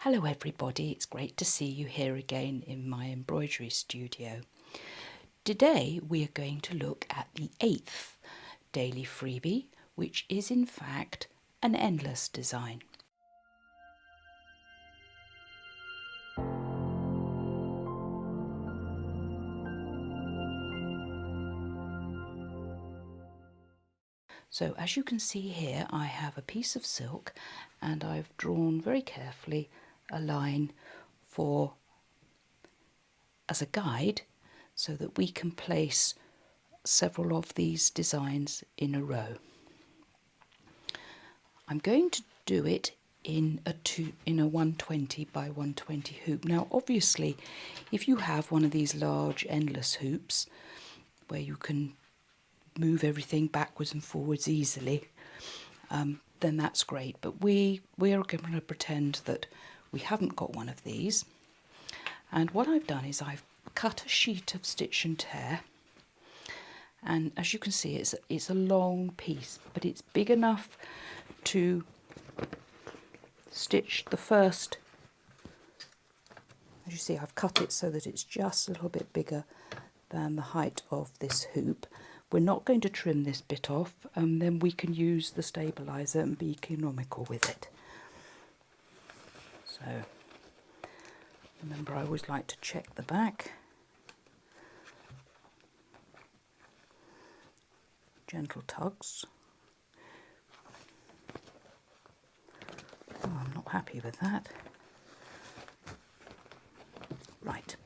Hello everybody, it's great to see you here again in my embroidery studio. Today we are going to look at the 8th daily freebie, which is in fact an endless design. So as you can see here, I have a piece of silk and I've drawn very carefully a line as a guide so that we can place several of these designs in a row. I'm going to do it in a 120 by 120 hoop. Now obviously if you have one of these large endless hoops where you can move everything backwards and forwards easily, then that's great, but we are going to pretend that we haven't got one of these. And what I've done is I've cut a sheet of stitch and tear, and as you can see it's a long piece, but it's big enough to stitch the first. As you see, I've cut it so that it's just a little bit bigger than the height of this hoop. We're not going to trim this bit off, and then we can use the stabilizer and be economical with it. So remember, I always like to check the back. Gentle tugs. Oh, I'm not happy with that. Right.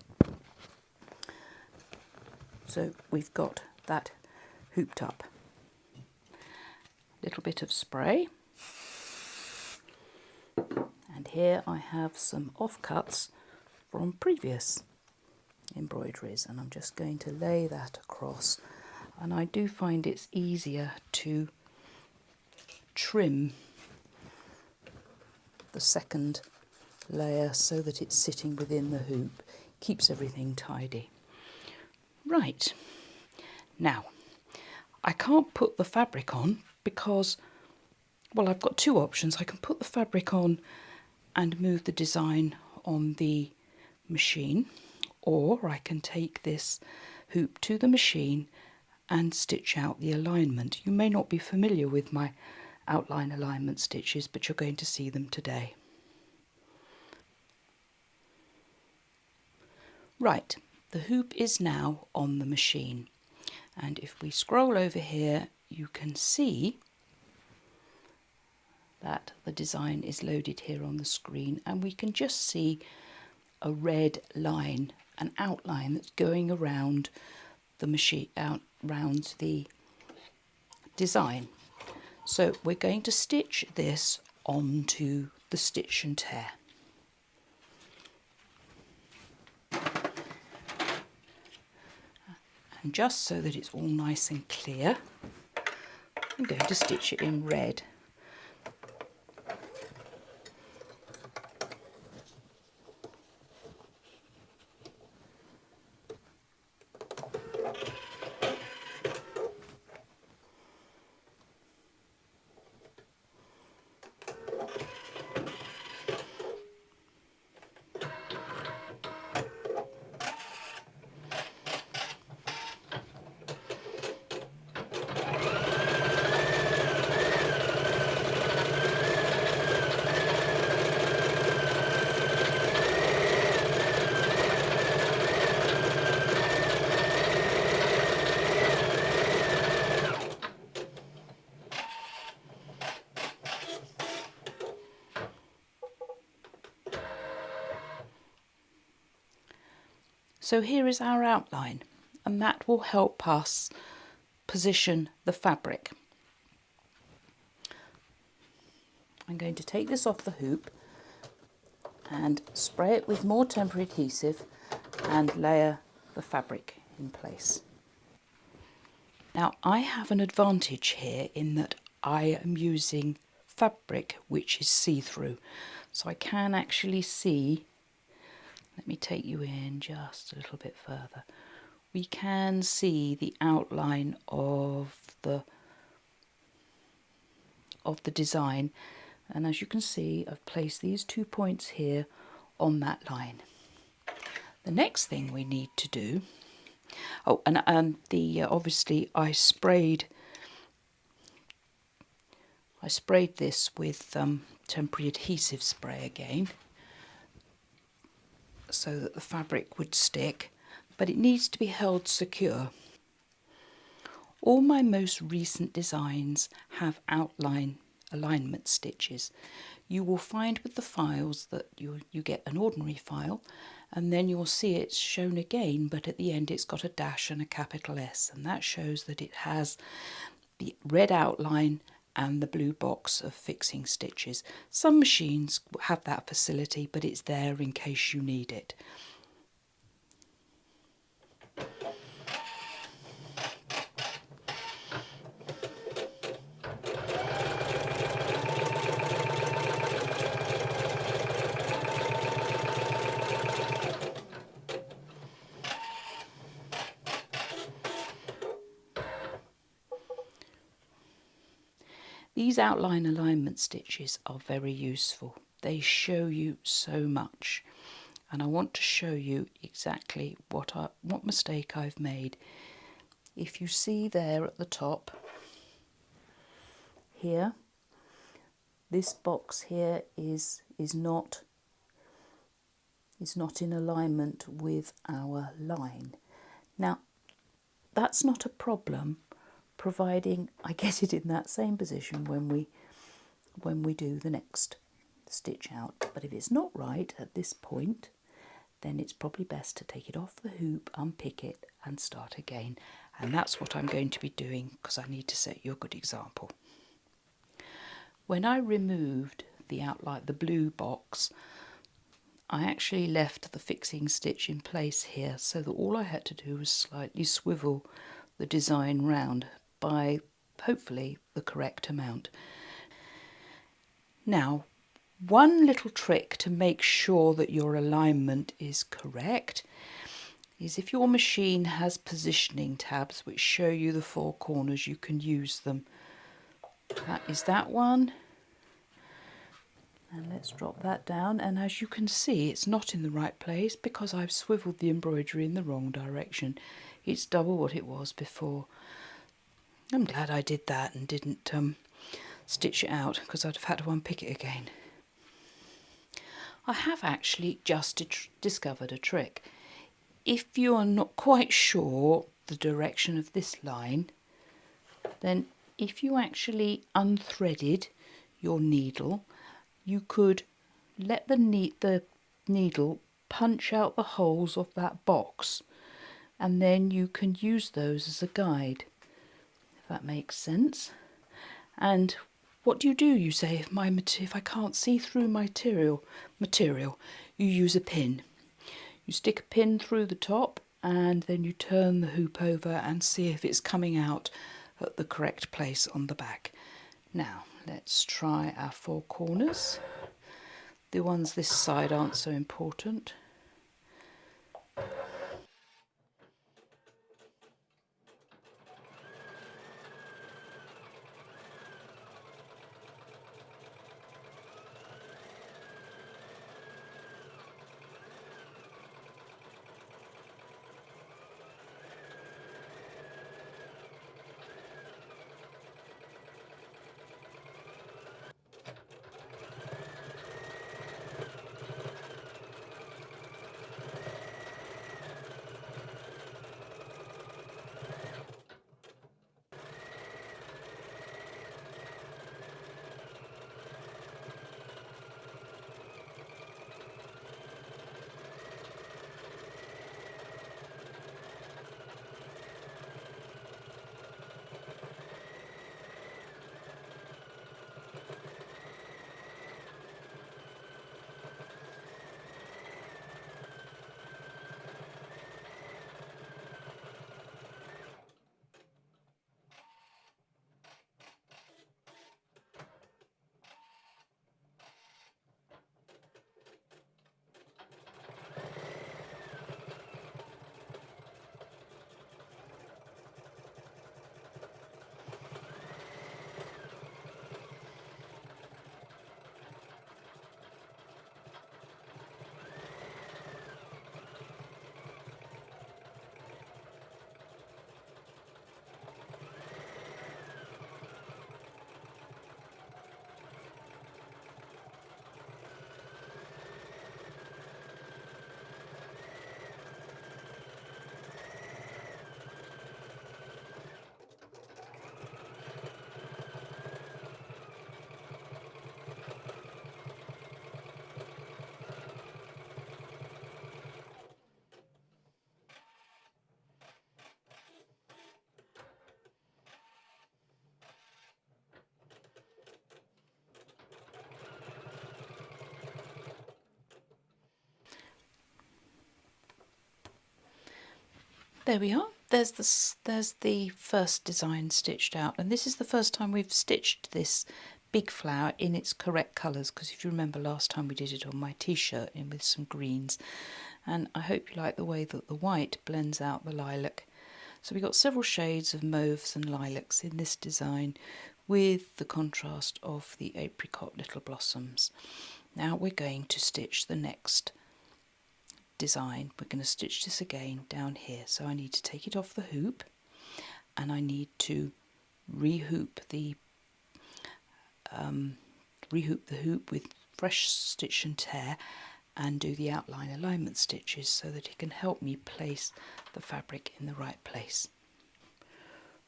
So we've got that hooped up. Little bit of spray. And here I have some offcuts from previous embroideries, and I'm just going to lay that across. And I do find it's easier to trim the second layer so that it's sitting within the hoop, keeps everything tidy. Right, now I can't put the fabric on because, well, I've got two options. I can put the fabric on and move the design on the machine, or I can take this hoop to the machine and stitch out the alignment. You may not be familiar with my outline alignment stitches, but you're going to see them today. Right, the hoop is now on the machine, and if we scroll over here you can see that the design is loaded here on the screen, and we can just see a red line, an outline that's going around the machine, around the design. So we're going to stitch this onto the stitch and tear. And just so that it's all nice and clear, I'm going to stitch it in red. So here is our outline, and that will help us position the fabric. I'm going to take this off the hoop and spray it with more temporary adhesive and layer the fabric in place. Now I have an advantage here in that I am using fabric which is see-through, so I can actually see. Let me take you in just a little bit further. We can see the outline of the design And as you can see, I've placed these 2 points here on that line. The next thing we need to do, oh, and the obviously I sprayed this with temporary adhesive spray again, so that the fabric would stick, but it needs to be held secure. All my most recent designs have alignment stitches. You will find with the files that you get an ordinary file, and then you'll see it's shown again, but at the end it's got a dash and a capital S, and that shows that it has the red outline and the blue box of fixing stitches. Some machines have that facility, but it's there in case you need it. These outline alignment stitches are very useful. They show you so much, and I want to show you exactly what mistake I've made. If you see there at the top here, this box here is not in alignment with our line. Now that's not a problem, providing I get it in that same position when we do the next stitch out. But if it's not right at this point, then it's probably best to take it off the hoop, unpick it and start again. And that's what I'm going to be doing, because I need to set you a good example. When I removed the outline, the blue box, I actually left the fixing stitch in place here, so that all I had to do was slightly swivel the design round by hopefully the correct amount. Now, one little trick to make sure that your alignment is correct is if your machine has positioning tabs which show you the 4 corners, you can use them. That is that one. And let's drop that down, and as you can see it's not in the right place because I've swiveled the embroidery in the wrong direction. It's double what it was before. I'm glad I did that and didn't stitch it out, because I'd have had to unpick it again. I have actually just discovered a trick. If you are not quite sure the direction of this line, then if you actually unthreaded your needle, you could let the needle punch out the holes of that box, and then you can use those as a guide, if that makes sense. And what do? You say, if I can't see through my material, you use a pin. You stick a pin through the top, and then you turn the hoop over and see if it's coming out at the correct place on the back. Now let's try our 4 corners. The ones this side aren't so important. There we are. There's the first design stitched out, and this is the first time we've stitched this big flower in its correct colours, because if you remember last time we did it on my t-shirt in with some greens, and I hope you like the way that the white blends out the lilac. So we've got several shades of mauves and lilacs in this design with the contrast of the apricot little blossoms. Now we're going to stitch the next design. We're going to stitch this again down here, so I need to take it off the hoop and I need to rehoop the hoop with fresh stitch and tear and do the outline alignment stitches so that it can help me place the fabric in the right place.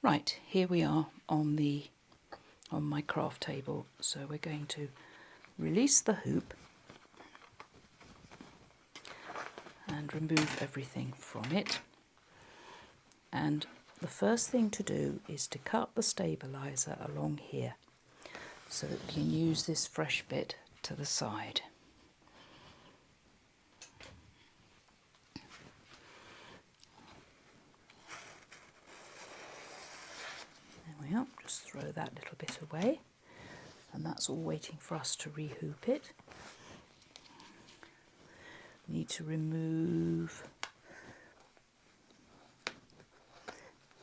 Right, here we are on my craft table, so we're going to release the hoop and remove everything from it, and the first thing to do is to cut the stabilizer along here so that we can use this fresh bit to the side. There we are, just throw that little bit away, and that's all waiting for us to rehoop it. We need to remove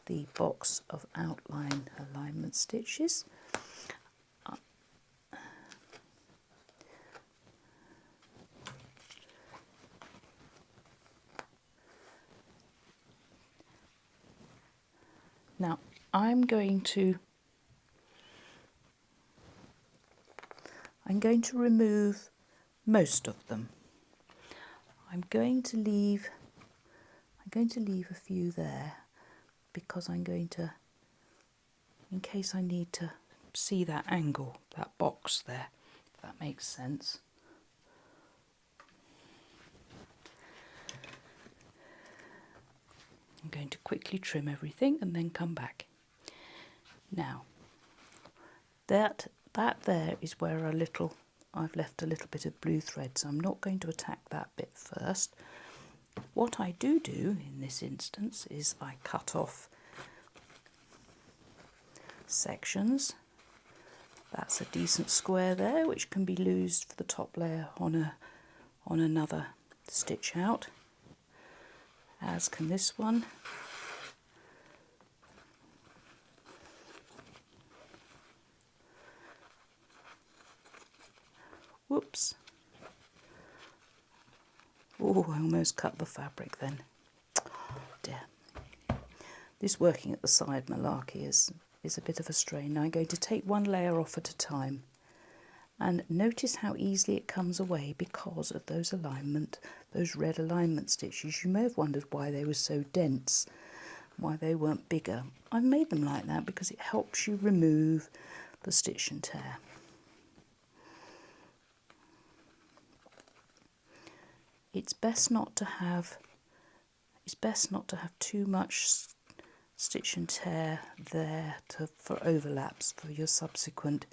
the box of outline alignment stitches. Now I'm going to remove most of them. I'm going to leave a few there because I'm going to, in case I need to see that angle, that box there, if that makes sense. I'm going to quickly trim everything and then come back. Now, that there is where I've left a little bit of blue thread, so I'm not going to attack that bit first. What I do in this instance is I cut off sections. That's a decent square there, which can be used for the top layer on another stitch out, as can this one. Whoops. Oh, I almost cut the fabric then. Oh dear. This working at the side malarkey is a bit of a strain. Now I'm going to take one layer off at a time, and notice how easily it comes away because of those red alignment stitches. You may have wondered why they were so dense, why they weren't bigger. I've made them like that because it helps you remove the stitch and tear. It's best not to have too much stitch and tear there for overlaps for your subsequent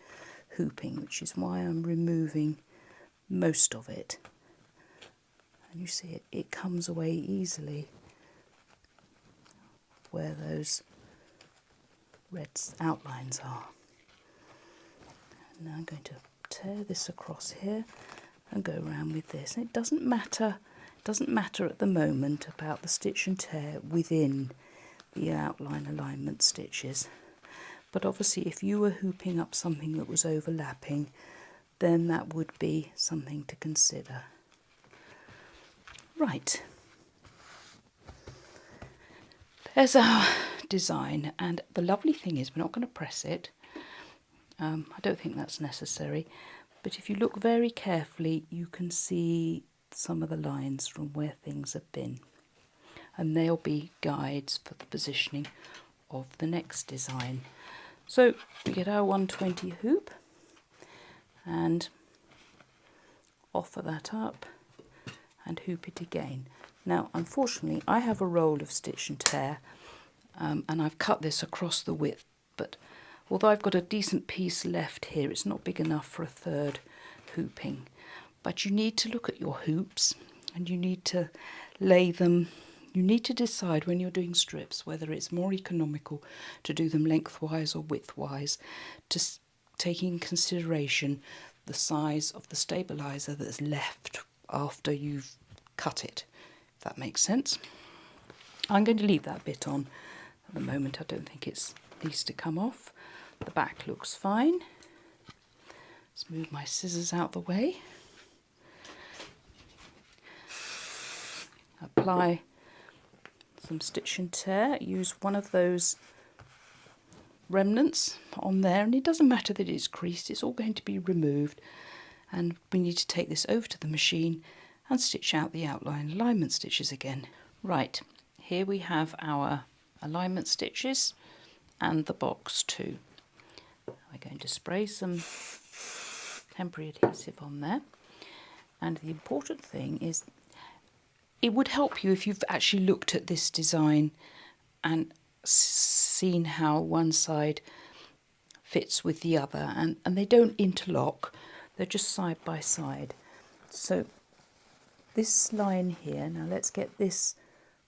hooping, which is why I'm removing most of it. And you see it comes away easily where those red outlines are. And now I'm going to tear this across here and go around with this. And it doesn't matter at the moment about the stitch and tear within the outline alignment stitches, but obviously if you were hooping up something that was overlapping, then that would be something to consider. Right, there's our design, and the lovely thing is we're not going to press it. I don't think that's necessary, but if you look very carefully you can see some of the lines from where things have been, and they'll be guides for the positioning of the next design. So we get our 120 hoop and offer that up and hoop it again. Now unfortunately I have a roll of stitch and tear, and I've cut this across the width, but although I've got a decent piece left here, it's not big enough for a third hooping. But you need to look at your hoops and you need to lay them You need to decide when you're doing strips whether it's more economical to do them lengthwise or widthwise, to take in consideration the size of the stabiliser that's left after you've cut it, if that makes sense. I'm going to leave that bit on at the moment. I don't think it needs to come off. The back looks fine. Let's move my scissors out the way. Apply some stitch and tear. Use one of those remnants on there, and it doesn't matter that it's creased, it's all going to be removed, and we need to take this over to the machine and stitch out the outline alignment stitches again. Right, here we have our alignment stitches and the box too. We're going to spray some temporary adhesive on there, and the important thing is it would help you if you've actually looked at this design and seen how one side fits with the other, and they don't interlock, they're just side by side. So this line here, now let's get this,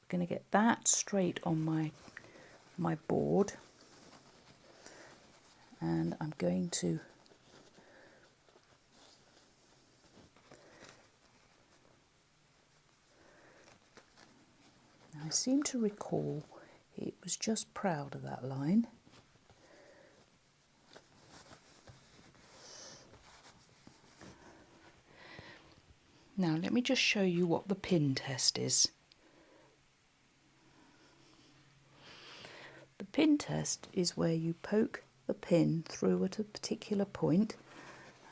I'm going to get that straight on my board, and I'm going to I seem to recall it was just proud of that line. Now let me just show you what the pin test is. The pin test is where you poke the pin through at a particular point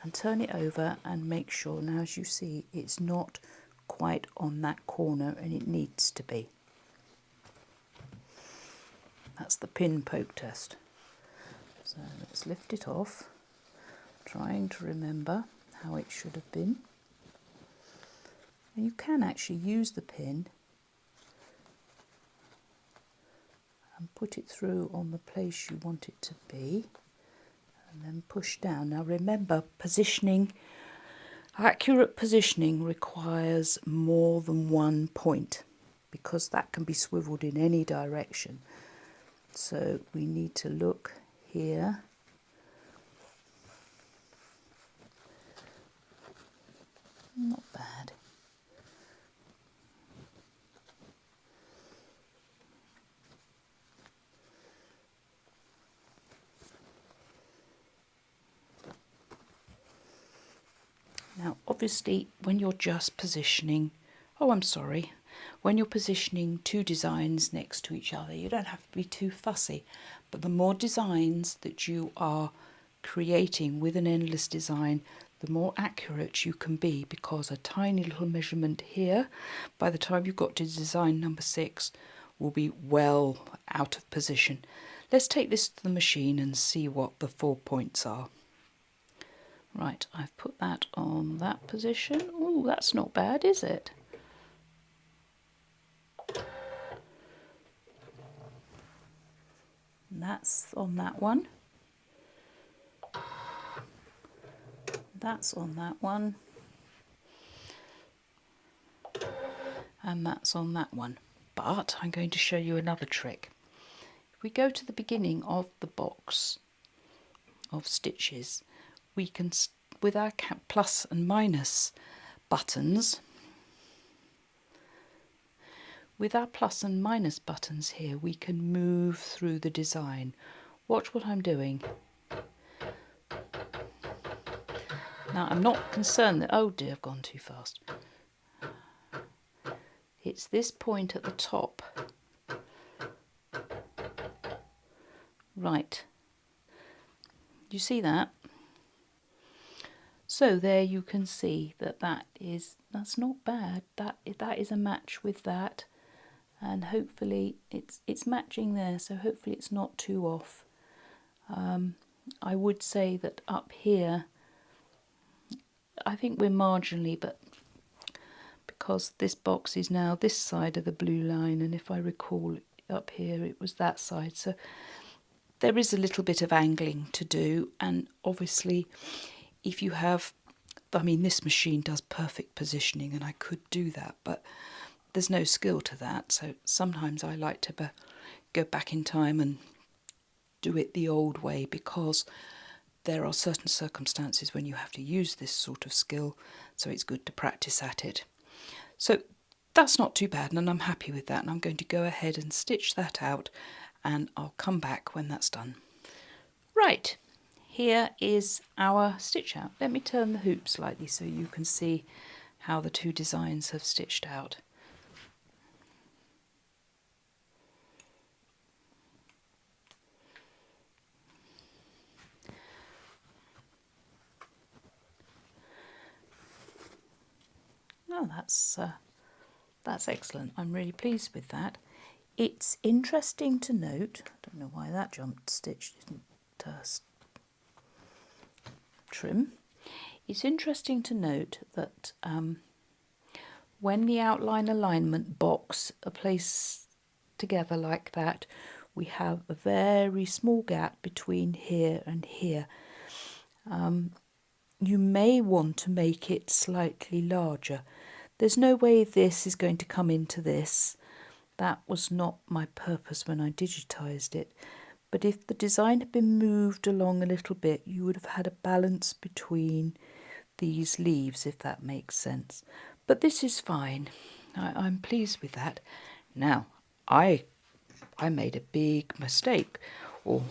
and turn it over and make sure, now as you see, it's not quite on that corner and it needs to be. That's the pin poke test. So let's lift it off, trying to remember how it should have been. And you can actually use the pin and put it through on the place you want it to be, and then push down. Now remember, positioning, accurate positioning requires more than one point, because that can be swiveled in any direction. So we need to look here. Not bad. Now obviously when you're just positioning, when you're positioning two designs next to each other, you don't have to be too fussy, but the more designs that you are creating with an endless design, the more accurate you can be, because a tiny little measurement here, by the time you've got to design number 6, will be well out of position. Let's take this to the machine and see what the 4 points are. Right, I've put that on that position. Oh, that's not bad, is it? And that's on that one. That's on that one. And that's on that one. But I'm going to show you another trick. If we go to the beginning of the box of stitches, we can, with our plus and minus buttons, with our plus and minus buttons here, we can move through the design. Watch what I'm doing. Now I'm not concerned that, oh dear, I've gone too fast. It's this point at the top. Right. You see that? So there you can see that that's not bad. That is a match with that, and hopefully it's matching there. So hopefully it's not too off. I would say that up here, I think we're marginally, but because this box is now this side of the blue line, and if I recall up here it was that side, so there is a little bit of angling to do. And obviously if you have, I mean, this machine does perfect positioning and I could do that, but there's no skill to that, so sometimes I like to go back in time and do it the old way, because there are certain circumstances when you have to use this sort of skill, so it's good to practice at it. So that's not too bad, and I'm happy with that, and I'm going to go ahead and stitch that out, and I'll come back when that's done. Right, here is our stitch out. Let me turn the hoop slightly so you can see how the two designs have stitched out. Oh, that's excellent. I'm really pleased with that. It's interesting to note, I don't know why that jumped stitch didn't trim. It's interesting to note that when the outline alignment box are placed together like that, we have a very small gap between here and here. You may want to make it slightly larger. There's no way this is going to come into this. That was not my purpose when I digitised it. But if the design had been moved along a little bit, you would have had a balance between these leaves, if that makes sense. But this is fine. I'm pleased with that. Now, I made a big mistake, or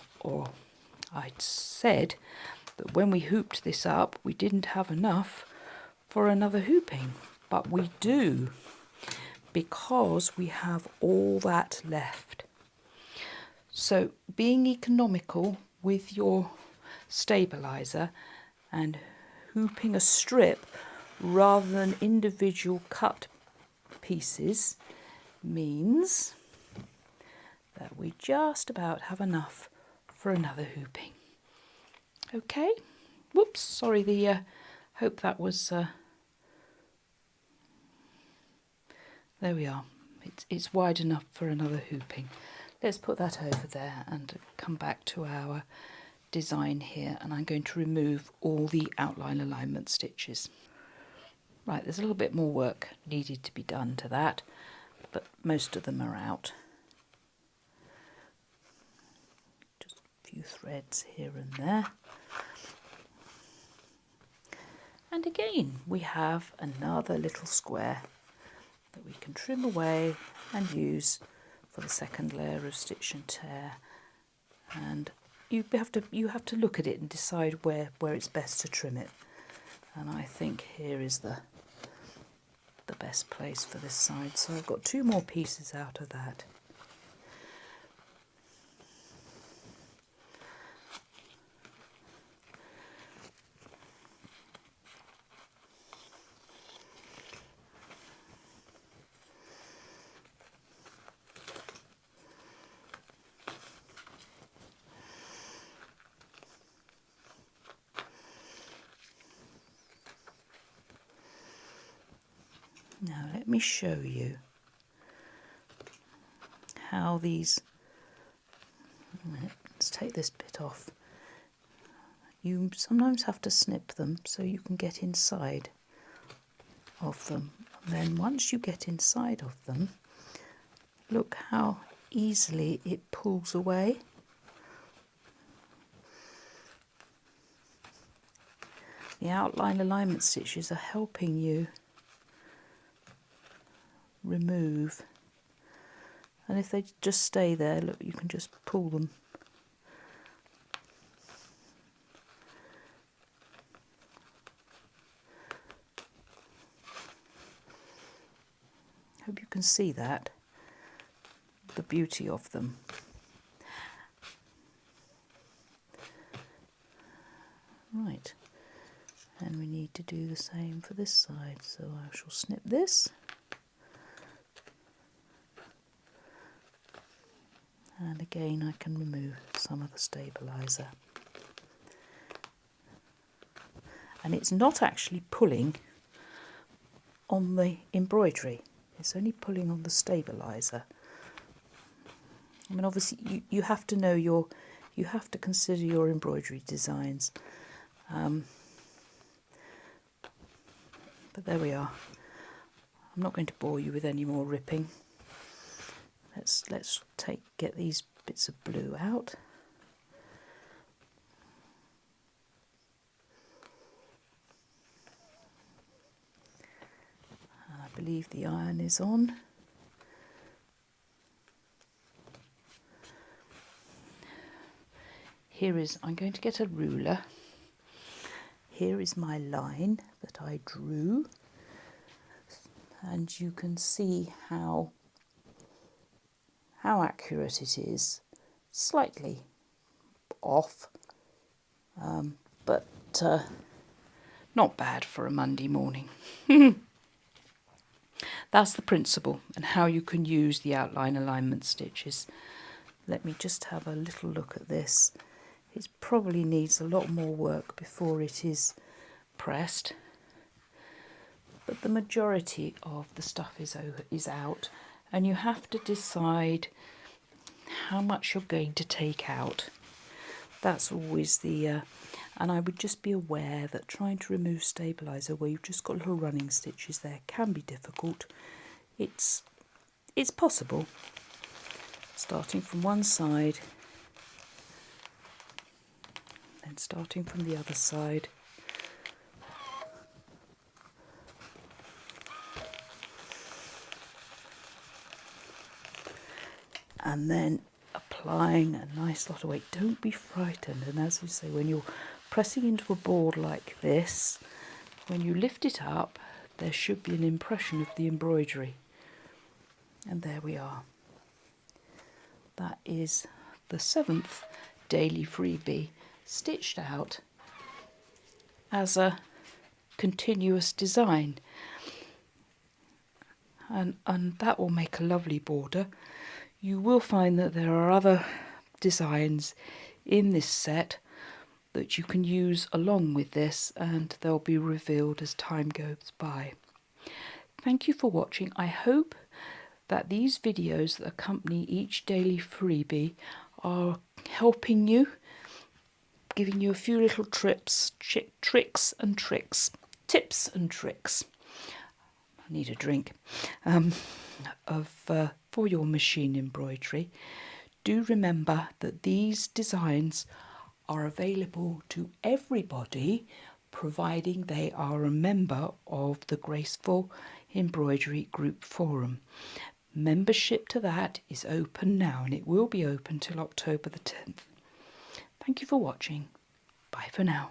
I'd said that when we hooped this up, we didn't have enough for another hooping, but we do, because we have all that left. So being economical with your stabiliser and hooping a strip rather than individual cut pieces means that we just about have enough for another hooping. Okay, whoops, sorry, hope that was, there we are, it's wide enough for another hooping. Let's put that over there and come back to our design here, and I'm going to remove all the outline alignment stitches. Right, there's a little bit more work needed to be done to that, but most of them are out. Just a few threads here and there. And again, we have another little square that we can trim away and use for the second layer of stitch and tear. And you have to look at it and decide where it's best to trim it. And I think here is the best place for this side. So I've got two more pieces out of that. Now let me show you how these, let's take this bit off. You sometimes have to snip them so you can get inside of them. And then once you get inside of them, look how easily it pulls away. The outline alignment stitches are helping you remove, and if they just stay there, look, you can just pull them. Hope you can see that, the beauty of them. Right, and we need to do the same for this side, so I shall snip this. And again, I can remove some of the stabiliser. And it's not actually pulling on the embroidery, it's only pulling on the stabiliser. I mean, obviously you have to know you have to consider your embroidery designs. But there we are. I'm not going to bore you with any more ripping. Let's get these bits of blue out. And I believe the iron is on. I'm going to get a ruler. Here is my line that I drew, and you can see how accurate it is. Slightly off, but not bad for a Monday morning. That's the principle and how you can use the outline alignment stitches. Let me just have a little look at this. It probably needs a lot more work before it is pressed, but the majority of the stuff is out, and you have to decide how much you're going to take out. That's always the and I would just be aware that trying to remove stabilizer where you've just got little running stitches there can be difficult. It's possible. Starting from one side, then starting from the other side. And then applying a nice lot of weight. Don't be frightened. And as you say, when you're pressing into a board like this, when you lift it up, there should be an impression of the embroidery. And there we are. That is the 7th daily freebie stitched out as a continuous design. And that will make a lovely border. You will find that there are other designs in this set that you can use along with this, and they'll be revealed as time goes by. Thank you for watching. I hope that these videos that accompany each daily freebie are helping you, giving you a few little tips and tricks. I need a drink. For your machine embroidery. Do remember that these designs are available to everybody, providing they are a member of the Graceful Embroidery Group Forum. Membership to that is open now, and it will be open till October the 10th. Thank you for watching. Bye for now.